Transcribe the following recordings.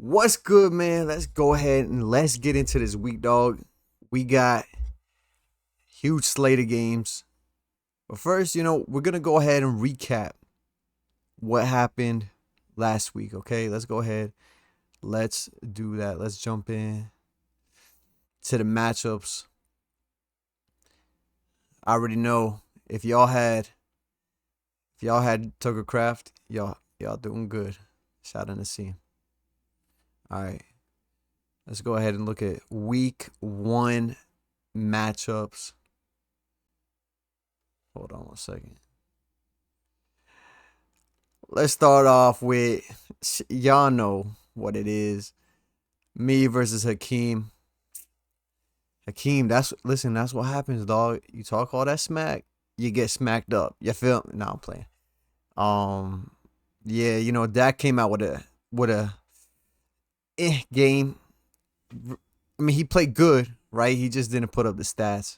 What's good, man? Let's go ahead and let's get into this week, dog. We got huge slate of games. But first, we're going to go ahead and recap what happened last week, okay? Let's go ahead. Let's do that. Let's jump in to the matchups. I already know if y'all had Tucker Craft, y'all doing good. Shout out to see. All right. Let's go ahead and look at week 1 matchups. Hold on one second. Let's start off with y'all know what it is. Me versus Hakeem. Hakeem, that's what happens, dog. You talk all that smack, you get smacked up. You feel me? No, I'm playing. Um yeah, Dak came out with a game. I mean, he played good, right? He just didn't put up the stats.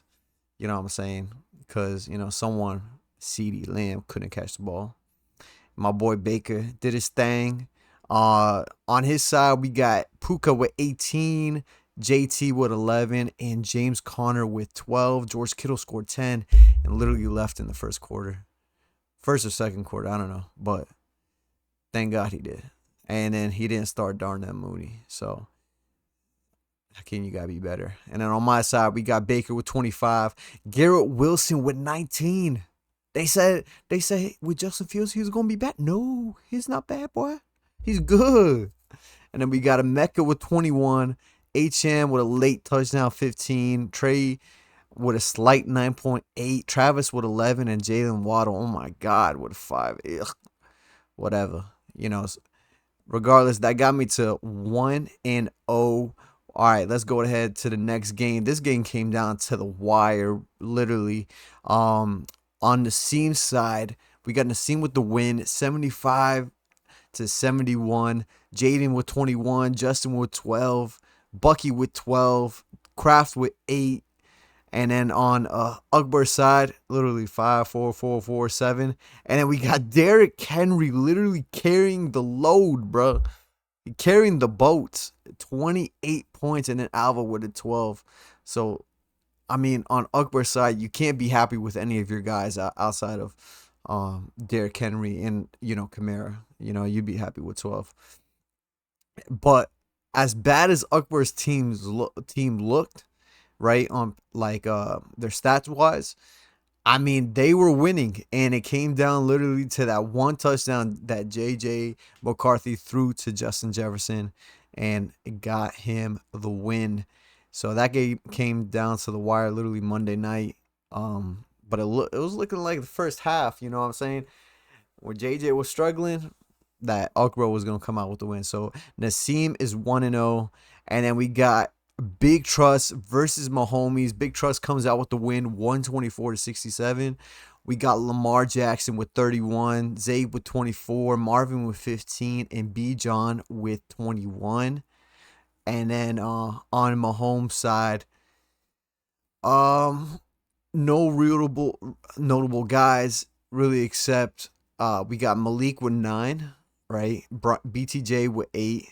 You know what I'm saying? Because, someone, CeeDee Lamb, couldn't catch the ball. My boy Baker did his thing. On his side, we got Puka with 18, JT with 11, and James Conner with 12. George Kittle scored 10 and literally left in the first quarter. First or second quarter, I don't know. But thank God he did. And then he didn't start Darnell Mooney. So, Hakeem, you got to be better. And then on my side, we got Baker with 25, Garrett Wilson with 19. They said with Justin Fields he was gonna be bad. No, he's not bad, boy. He's good. And then we got a Mecca with 21, HM with a late touchdown 15, Trey with a slight 9.8, Travis with 11, and Jalen Waddle. Oh my God, with a 5. Ugh. Whatever. Regardless, that got me to 1-0. All right, let's go ahead to the next game. This game came down to the wire, literally. On the Seam side, we got Nassim with the win, 75-71. Jaden with 21, Justin with 12, Bucky with 12, Kraft with 8. And then on Akbar's side, literally 5, 4, 4, 4, 7. And then we got Derrick Henry literally carrying the load, bro. Carrying the boats, 28 points, and then Alva with a 12. So, I mean, on Akbar's side, you can't be happy with any of your guys outside of Derrick Henry and, Kamara. You'd be happy with 12. But as bad as Akbar's team looked, right, on like their stats wise, I mean, they were winning, and it came down literally to that one touchdown that J.J. McCarthy threw to Justin Jefferson, and it got him the win. So that game came down to the wire literally Monday night. But it was looking like the first half, you know what I'm saying? Where JJ was struggling, that Okro was gonna come out with the win. So Nassim is 1-0, and then we got Big Trust versus Mahomes. Big Trust comes out with the win, 124-67. We got Lamar Jackson with 31, Zabe with 24, Marvin with 15, and B. John with 21. And then on Mahomes' side, um, no real notable guys really, except we got Malik with 9, right? BTJ with 8,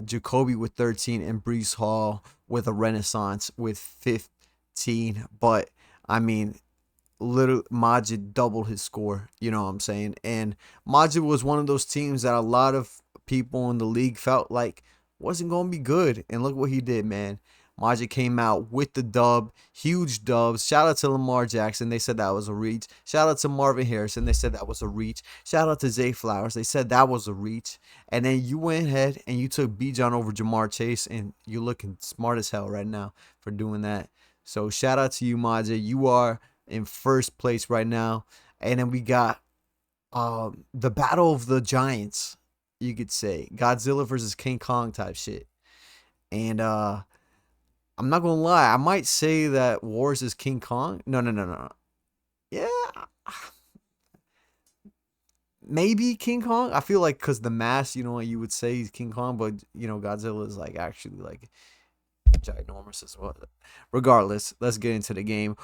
Jacoby with 13, and Brees Hall with a renaissance with 15. But I mean, literally Majid doubled his score. You know what I'm saying? And Majid was one of those teams that a lot of people in the league felt like wasn't gonna be good. And look what he did, man. Majid came out with the dub, huge dubs. Shout out to Lamar Jackson. They said that was a reach. Shout out to Marvin Harrison. They said that was a reach. Shout out to Zay Flowers. They said that was a reach. And then you went ahead and you took B. John over Jamar Chase, and you're looking smart as hell right now for doing that. So shout out to you, Majid. You are in first place right now. And then we got the battle of the giants, you could say. Godzilla versus King Kong type shit. And I'm not gonna lie, I might say that Wars is King Kong. No, no, no, no. Yeah, maybe King Kong. I feel like because the mask, you would say he's King Kong, but Godzilla is like actually like ginormous as well. Regardless, let's get into the game.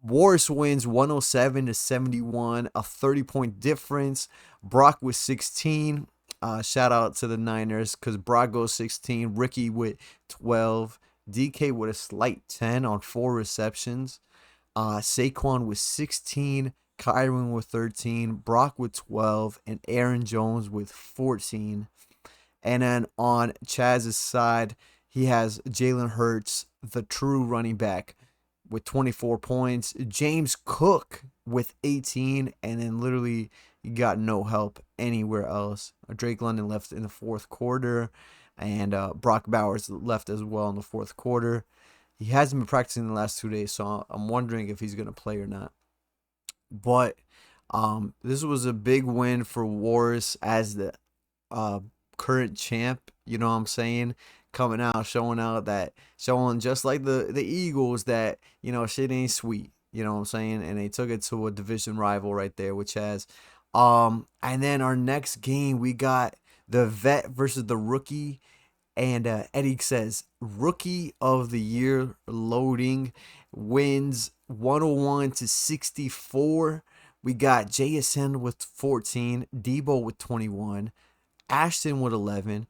Wars wins 107-71, a 30-point difference. Brock with 16. shout out to the Niners because Brock goes 16, Ricky with 12, DK with a slight 10 on 4 receptions, Saquon with 16, Kyron with 13, Brock with 12, and Aaron Jones with 14. And then on Chaz's side, he has Jalen Hurts, the true running back, with 24 points. James Cook with 18, and then literally you got no help anywhere else. Drake London left in the fourth quarter, and Brock Bowers left as well in the fourth quarter. He hasn't been practicing the last 2 days, so I'm wondering if he's going to play or not. But this was a big win for Wars as the uh, current champ. You know what I'm saying? Coming out, showing just like the Eagles that shit ain't sweet. You know what I'm saying? And they took it to a division rival right there, which has. And then our next game we got the vet versus the rookie. And Eddie says, Rookie of the Year loading wins 101-64. We got JSN with 14, Debo with 21, Ashton with 11,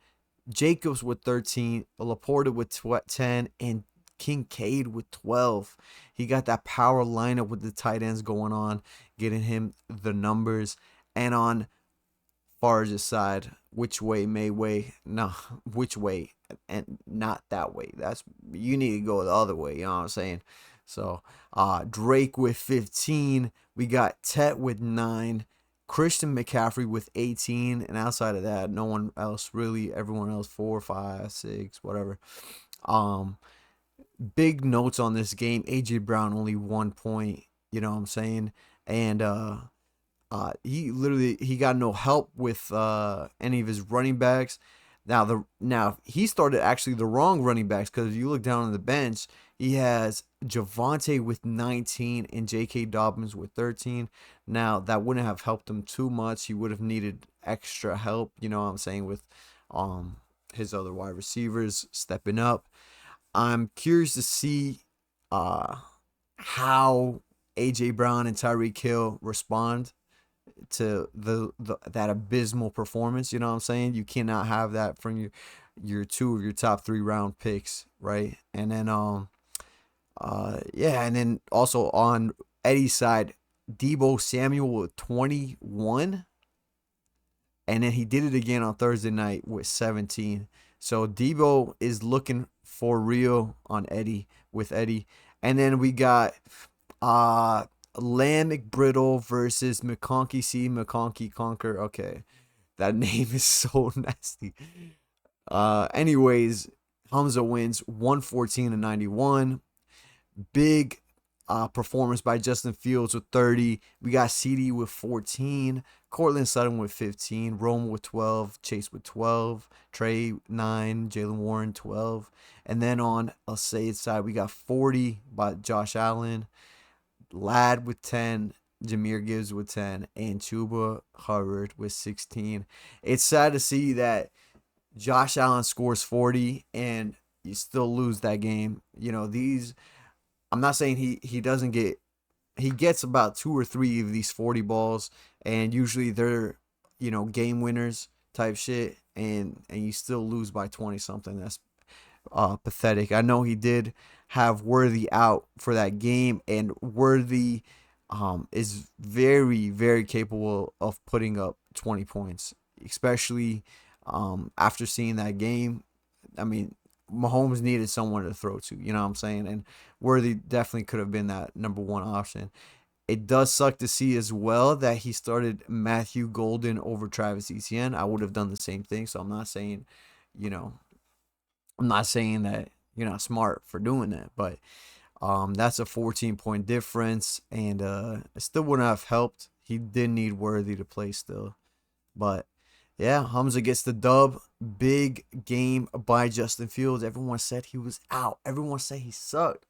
Jacobs with 13, Laporta with 10, and Kincaid with 12. He got that power lineup with the tight ends going on, getting him the numbers. And on Farge's side, which way, which way, and not that way. You need to go the other way. You know what I'm saying? So, Drake with 15. We got Tet with 9. Christian McCaffrey with 18. And outside of that, no one else really. Everyone else 4, 5, 6, whatever. Big notes on this game. AJ Brown only 1 point. You know what I'm saying? And he got no help with any of his running backs. Now he started actually the wrong running backs because if you look down on the bench, he has Javonte with 19 and J.K. Dobbins with 13. Now that wouldn't have helped him too much. He would have needed extra help. You know what I'm saying, with his other wide receivers stepping up. I'm curious to see how A.J. Brown and Tyreek Hill respond to that abysmal performance. You know what I'm saying? You cannot have that from your 2 of your top 3 round picks, right? And then and then also on Eddie's side, Debo Samuel with 21, and then he did it again on Thursday night with 17. So Debo is looking for real on Eddie with Eddie. And then we got Lamb McBriddle versus McConkey C. McConkey Conquer. Okay. That name is so nasty. Anyways, Hamza wins 114-91. Big performance by Justin Fields with 30. We got CD with 14. Cortland Sutton with 15. Rome with 12. Chase with 12. Trey 9. Jalen Warren 12. And then on Al-Sayed's side, we got 40 by Josh Allen. Ladd with 10, Jahmyr Gibbs with 10, and Chuba Hubbard with 16. It's sad to see that Josh Allen scores 40 and you still lose that game. I'm not saying he doesn't get, he gets about 2 or 3 of these 40 balls, and usually they're, game winners type shit, and you still lose by 20 something. That's pathetic. I know he did have Worthy out for that game, and Worthy is very, very capable of putting up 20 points, especially after seeing that game. I mean, Mahomes needed someone to throw to, you know what I'm saying? And Worthy definitely could have been that number 1 option. It does suck to see as well that he started Matthew Golden over Travis Etienne. I would have done the same thing, so I'm not saying that you're not smart for doing that, but that's a 14-point difference, and it still wouldn't have helped. He did need Worthy to play still. But yeah, Hamza gets the dub. Big game by Justin Fields. Everyone said he was out. Everyone said he sucked.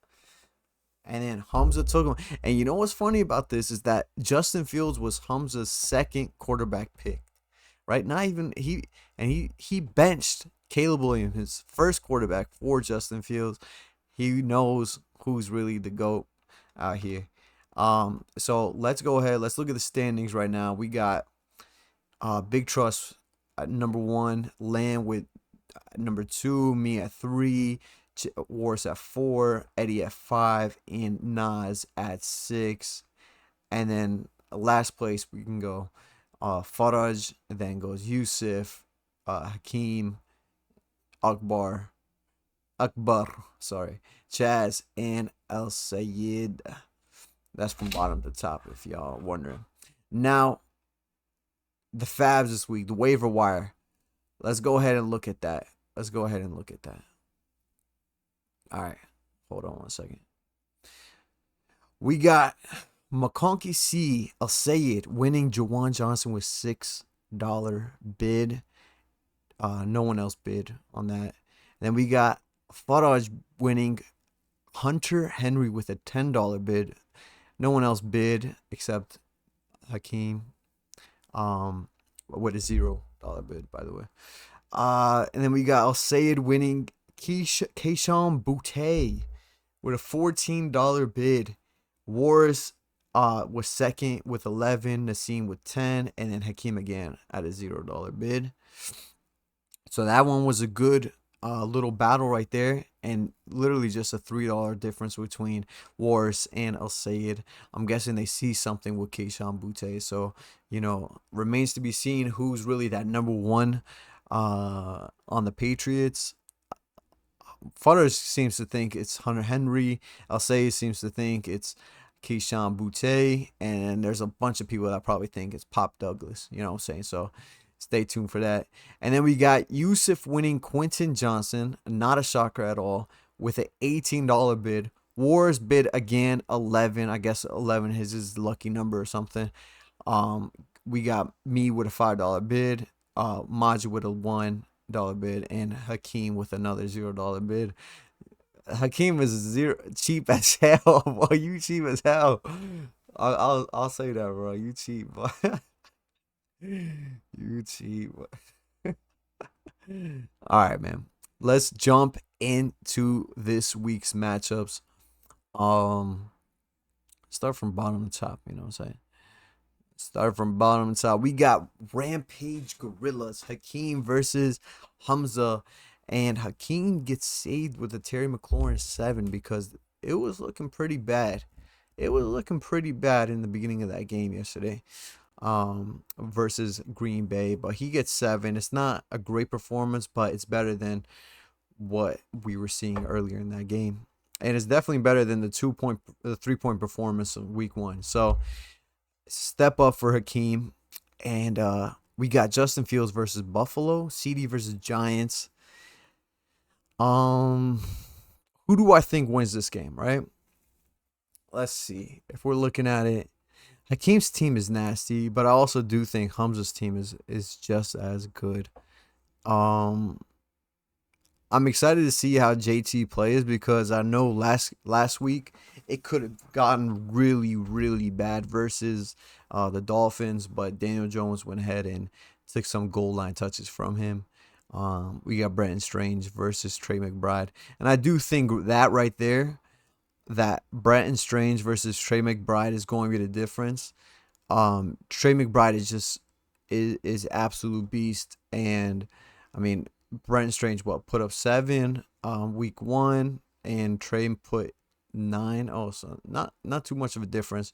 And then Hamza took him. And you know what's funny about this is that Justin Fields was Hamza's second quarterback pick. Right? Not even he benched Caleb Williams, his first quarterback, for Justin Fields. He knows who's really the GOAT out here. So let's go ahead. Let's look at the standings right now. We got Big Trust at number 1, Lamb with number 2, me at 3, Wars at 4, Eddie at 5, and Nas at 6. And then last place we can go Faraj, then goes Yusuf, Hakeem, Akbar, sorry, Chaz, and El Sayed. That's from bottom to top, if y'all are wondering. Now, the Fabs this week, the waiver wire. Let's go ahead and look at that. All right. Hold on one second. We got McConkey C. El Sayed winning Jawan Johnson with $6 bid. No one else bid on that. And then we got Faraj winning Hunter Henry with a $10 bid. No one else bid except Hakeem. With a $0 bid, by the way. And then we got Al Sayed winning Keishawn Boutte with a $14 bid. Wars was second with 11, Nassim with 10, and then Hakeem again at a $0 bid. So that one was a good little battle right there, and literally just a $3 difference between Wars and El Sayed. I'm guessing they see something with Keishawn Boutte. So, remains to be seen who's really that number 1 on the Patriots. Futter seems to think it's Hunter Henry. El Sayed seems to think it's Keishawn Boutte. And there's a bunch of people that probably think it's Pop Douglas. You know what I'm saying? So stay tuned for that. And then we got Yusuf winning Quentin Johnson. Not a shocker at all. With an $18 bid. Wars bid again 11. I guess 11 is his lucky number or something. We got me with a $5 bid. Maji with a $1 bid, and Hakeem with another $0 bid. Hakeem is cheap as hell. Boy, you cheap as hell. I'll say that, bro. You cheap, boy. You cheap. All right, man. Let's jump into this week's matchups. Start from bottom to top. You know what I'm saying? Start from bottom to top. We got Rampage Gorillas, Hakeem versus Hamza. And Hakeem gets saved with a Terry McLaurin 7 because it was looking pretty bad. It was looking pretty bad in the beginning of that game yesterday versus Green Bay. But he gets 7. It's not a great performance, but it's better than what we were seeing earlier in that game. And it's definitely better than the 3-point performance of week 1. So step up for Hakeem. And we got Justin Fields versus Buffalo, CD versus Giants. Who do I think wins this game, right? Let's see. If we're looking at it, Hakeem's team is nasty, but I also do think Hamza's team is just as good. I'm excited to see how JT plays because I know last week it could have gotten really, really bad versus the Dolphins, but Daniel Jones went ahead and took some goal line touches from him. We got Brenton Strange versus Trey McBride. And I do think that right there, that Brenton Strange versus Trey McBride is going to be the difference. Trey McBride is absolute beast. And, I mean, Brenton Strange, put up 7 week 1. And Trey put 9. Oh, so not too much of a difference.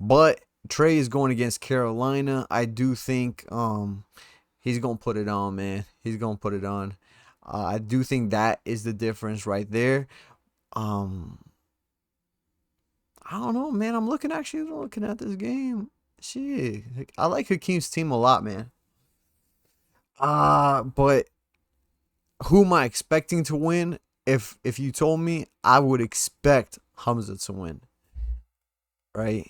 But Trey is going against Carolina. I do think he's going to put it on, man. He's going to put it on. I do think that is the difference right there. I don't know, man. I'm looking at this game. Shit. I like Hakeem's team a lot, man. But who am I expecting to win? If you told me, I would expect Hamza to win. Right?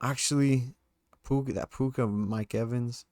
Actually, Puka Mike Evans.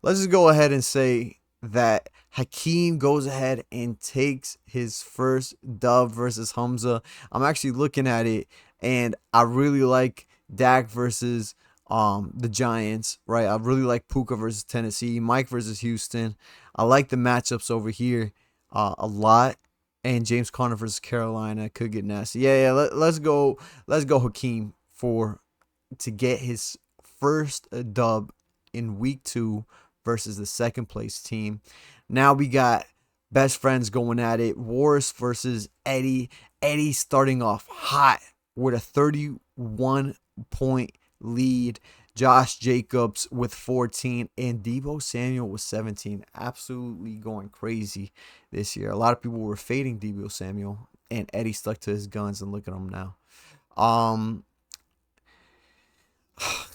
Let's just go ahead and say that Hakeem goes ahead and takes his first dub versus Hamza. I'm actually looking at it, and I really like Dak versus the Giants, right? I really like Puka versus Tennessee, Mike versus Houston. I like the matchups over here a lot. And James Conner versus Carolina could get nasty. Yeah. Let's go Hakeem to get his first dub in week 2 versus the second place team. Now we got best friends going at it. Wars versus Eddie. Eddie starting off hot with a 31-point lead. Josh Jacobs with 14 and Deebo Samuel with 17. Absolutely going crazy this year. A lot of people were fading Deebo Samuel, and Eddie stuck to his guns, and look at him now.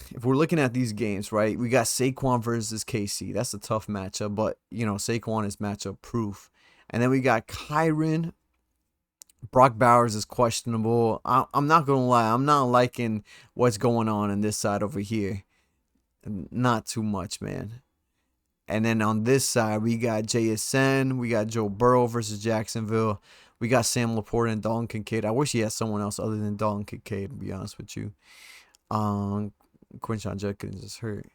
If we're looking at these games, right, we got Saquon versus KC. That's a tough matchup, but, Saquon is matchup proof. And then we got Kyron. Brock Bowers is questionable. I'm not going to lie. I'm not liking what's going on this side over here. Not too much, man. And then on this side, we got JSN. We got Joe Burrow versus Jacksonville. We got Sam Laporta and Dalton Kincaid. I wish he had someone else other than Dalton Kincaid, to be honest with you. Quinshon Judkins is hurt.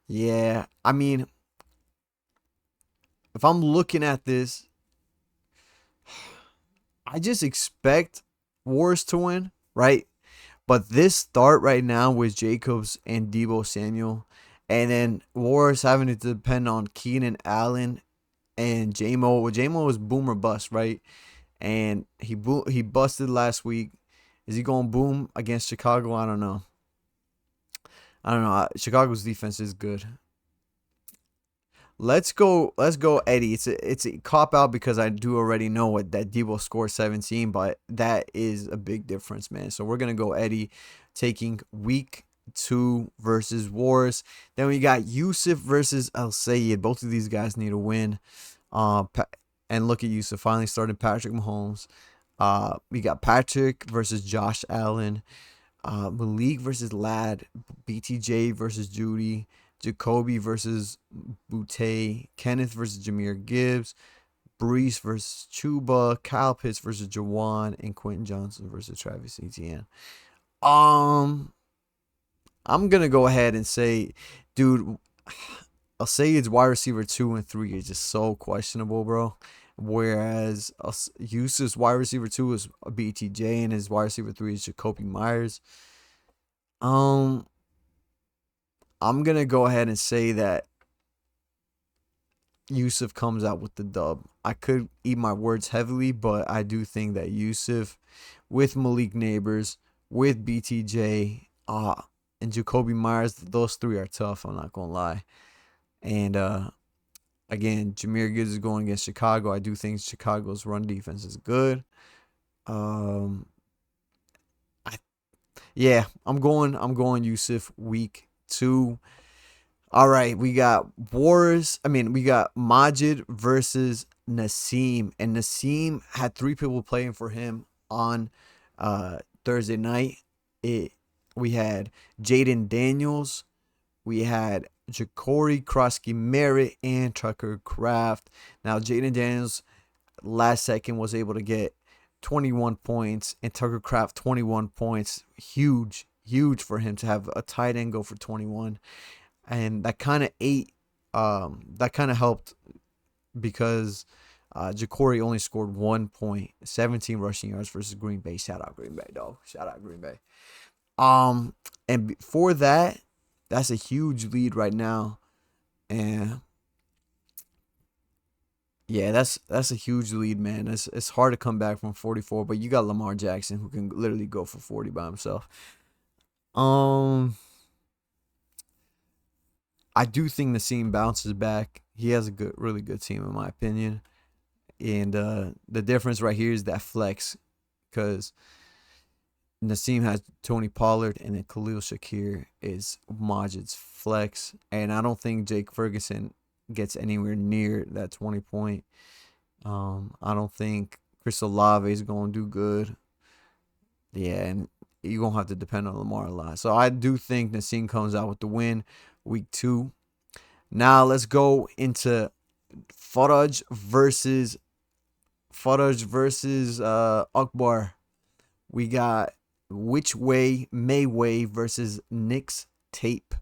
Yeah, I mean, if I'm looking at this, I just expect Wars to win, right? But this start right now with Jacobs and Deebo Samuel, and then Wars having to depend on Keenan Allen and J-Mo. Well, J-Mo was boom or bust, right? And he busted last week. Is he going boom against Chicago? I don't know. Chicago's defense is good. Let's go Eddie. It's a cop out because I do already know what that Deebo scored 17, but that is a big difference, man. So we're gonna go Eddie, taking week 2 versus Wars. Then we got Yusuf versus Al Sayed. Both of these guys need a win. And look at Yusuf finally starting Patrick Mahomes. We got Patrick versus Josh Allen. Malik versus Ladd. BTJ versus Judy. Jacoby versus Butte, Kenneth versus Jahmyr Gibbs, Brees versus Chuba, Kyle Pitts versus Jawan, and Quentin Johnson versus Travis Etienne. I'm gonna go ahead and say, dude, I'll say it's wide receiver 2 and 3 is just so questionable, bro. Whereas Yusuf's wide receiver 2 is BTJ and his wide receiver 3 is Jacoby Myers. I'm going to go ahead and say that Yusuf comes out with the dub. I could eat my words heavily, but I do think that Yusuf, with Malik Neighbors, with BTJ, and Jacoby Myers, those 3 are tough, I'm not going to lie. And, again, Jahmyr Gibbs is going against Chicago. I do think Chicago's run defense is good. I'm going Yusuf week 2. All right, we got Majid versus Nassim, and Nassim had 3 people playing for him on Thursday night. We had Jaden Daniels, we had Ja'Cory Krosky Merritt, and Tucker Kraft. Now Jaden Daniels last second was able to get 21 points, and Tucker Kraft 21 points. Huge for him to have a tight end go for 21. And that kind of helped because Ja'Cory only scored 1 point, 17 rushing yards versus Green Bay. Shout out Green Bay, dog. Shout out Green Bay. And before that, that's a huge lead right now. And yeah, that's a huge lead, man. It's hard to come back from 44, but you got Lamar Jackson who can literally go for 40 by himself. I do think Nassim bounces back. He has a really good team in my opinion. And the difference right here is that flex, because Nassim has Tony Pollard and then Khalil Shakir is Majid's flex. And I don't think Jake Ferguson gets anywhere near that 20 point. I don't think Chris Olave is going to do good. Yeah, and you're going to have to depend on Lamar a lot. So I do think Nassim comes out with the win week 2. Now let's go into Faraj versus Akbar. We got Which Way Mayway versus Nick's Tape.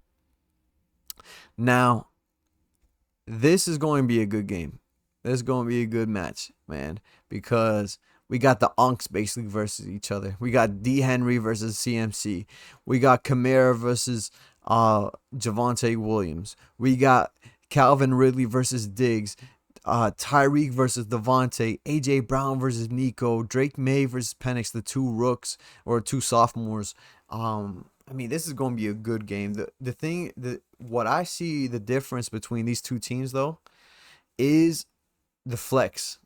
Now, this is going to be a good game. This is going to be a good match, man, because we got the Unks basically versus each other. We got D. Henry versus CMC. We got Kamara versus Javonte Williams. We got Calvin Ridley versus Diggs. Tyreek versus Devontae, AJ Brown versus Nico, Drake May versus Penix, the two rooks or two sophomores. I mean, this is going to be a good game. What I see the difference between these two teams though is the flex.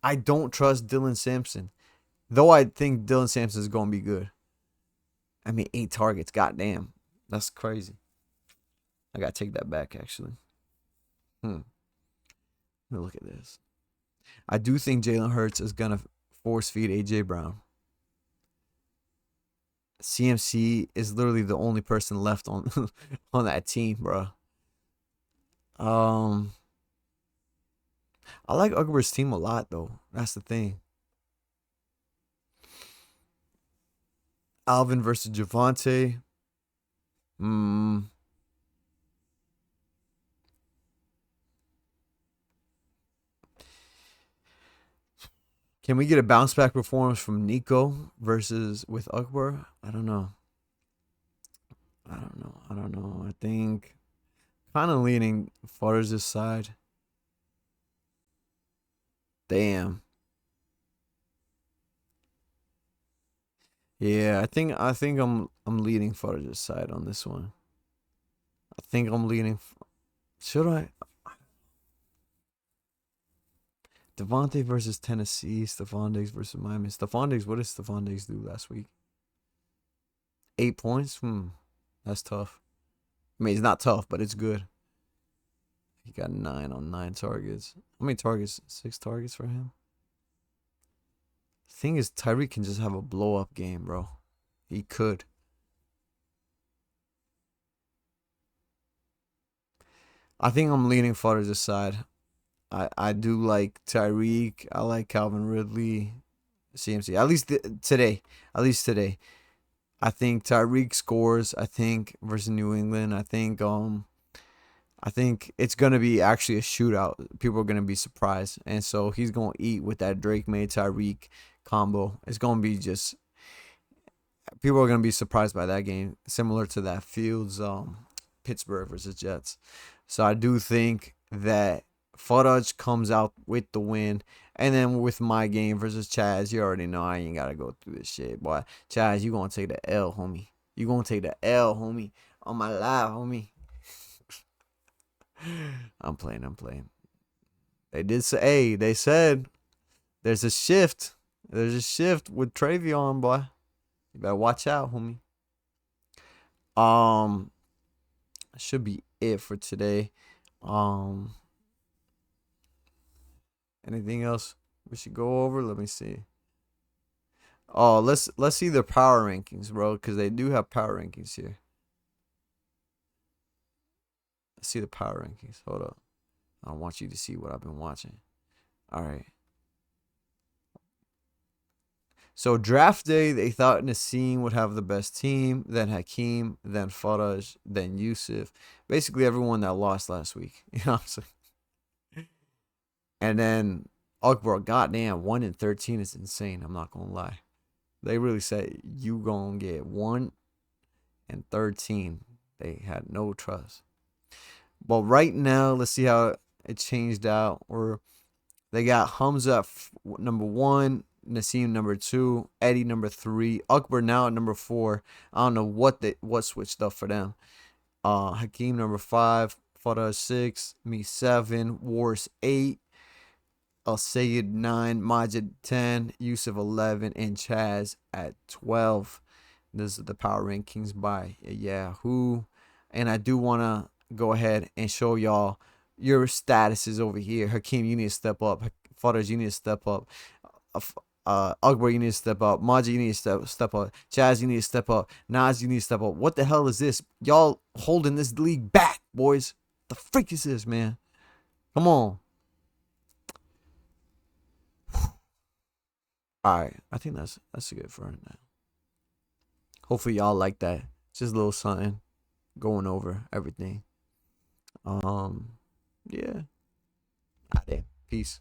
I don't trust Dylan Sampson, though. I think Dylan Sampson is going to be good. I mean, 8 targets, goddamn, that's crazy. I gotta take that back actually. Hmm. Look at this. I do think Jalen Hurts is gonna force feed AJ Brown. CMC is literally the only person left on on that team, bro. Um, I like Ugber's team a lot though. That's the thing. Alvin versus Javante. Hmm. Can we get a bounce back performance from Nico versus with Akbar? I don't know. I think kind of leaning Farz's side. Damn. Yeah, I think I'm leaning Farz's side on this one. I think I'm leaning. Should I? Devontae versus Tennessee. Stephon Diggs versus Miami. Stephon Diggs. What did Stephon Diggs do last week? 8 points. That's tough. I mean, it's not tough, but it's good. He got 9 on 9 targets. How many targets? 6 targets for him. Thing is, Tyreek can just have a blow up game, bro. He could. I think I'm leaning Farz's side. I do like Tyreek. I like Calvin Ridley, CMC. At least today. At least today. I think Tyreek scores. I think versus New England. I think it's gonna be actually a shootout. People are gonna be surprised, and so he's gonna eat with that Drake May Tyreek combo. It's gonna be just people are gonna be surprised by that game, similar to that Fields Pittsburgh versus Jets. So I do think that Fudge comes out with the win. And then with my game versus Chaz, you already know I ain't gotta go through this shit, boy. Chaz, you gonna take the L, homie. You gonna take the L, homie. On my live, homie. I'm playing. I'm playing. They did say, hey, they said there's a shift. There's a shift with Travion, boy. You better watch out, homie. Um, should be it for today. Um, anything else we should go over? Let me see. Oh, let's see the power rankings, bro, because they do have power rankings here. Let's see the power rankings. Hold up. I want you to see what I've been watching. All right. So draft day, they thought Nassim would have the best team, then Hakeem, then Faraj, then Yusuf. Basically everyone that lost last week. You know what I'm saying? And then Akbar, goddamn, 1-13 is insane. I'm not gonna lie. They really said you gonna get 1-13. They had no trust. But right now, let's see how it changed out. Or they got Hamza at number 1, Nassim number 2, Eddie number 3, Akbar now at number 4. I don't know what switched up for them. Hakeem number 5, Farah 6, me 7, Wars 8, Al Sayed 9, Majid 10, Yusuf 11, and Chaz at 12. This is the power rankings by Yahoo. And I do want to go ahead and show y'all your statuses over here. Hakeem, you need to step up. Fathers, you need to step up. Akbar, you need to step up. Majid, you need to step up. Chaz, you need to step up. Nas, you need to step up. What the hell is this? Y'all holding this league back, boys. The freak is this, man? Come on. All right, I think that's good for now. Hopefully y'all like that. Just a little something going over everything. Yeah. Peace.